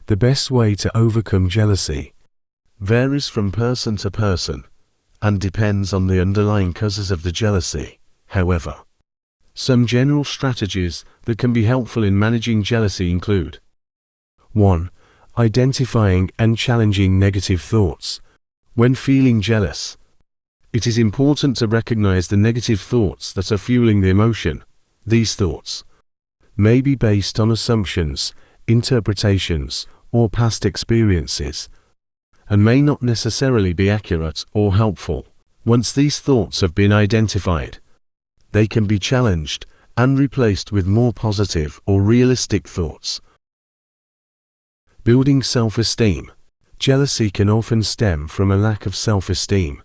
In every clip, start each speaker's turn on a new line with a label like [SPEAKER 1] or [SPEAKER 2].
[SPEAKER 1] The best way to overcome jealousy varies from person to person and depends on the underlying causes of the jealousy. However, some general strategies that can be helpful in managing jealousy include: 1. Identifying and challenging negative thoughts. When feeling jealous, it is important to recognize the negative thoughts that are fueling the emotion. These thoughts may be based on assumptions, interpretations, or past experiences, and may not necessarily be accurate or helpful. Once these thoughts have been identified, they can be challenged and replaced with more positive or realistic thoughts. Building self-esteem. Jealousy can often stem from a lack of self-esteem,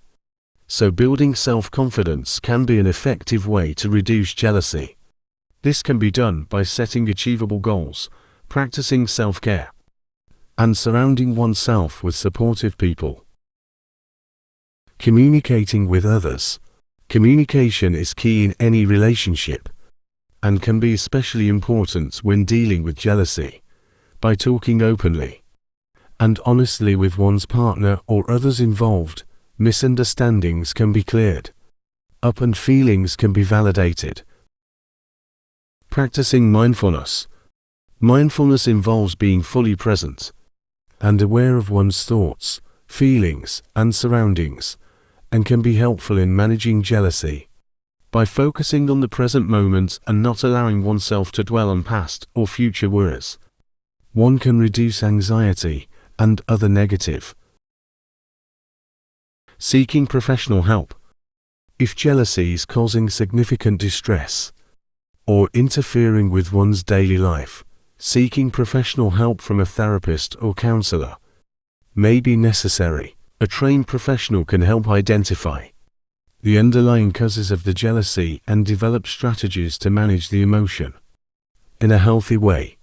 [SPEAKER 1] so building self-confidence can be an effective way to reduce jealousy. This can be done by setting achievable goals, practicing self-care, and surrounding oneself with supportive people. Communicating with others. Communication is key in any relationship, and can be especially important when dealing with jealousy. By talking openly and honestly with one's partner or others involved, misunderstandings can be cleared up and feelings can be validated. Practicing mindfulness. Mindfulness involves being fully present and aware of one's thoughts, feelings, and surroundings, and can be helpful in managing jealousy. By focusing on the present moment and not allowing oneself to dwell on past or future worries, one can reduce anxiety and other negative. Seeking professional help. If jealousy is causing significant distress or interfering with one's daily life, seeking professional help from a therapist or counselor may be necessary. A trained professional can help identify the underlying causes of the jealousy and develop strategies to manage the emotion in a healthy way.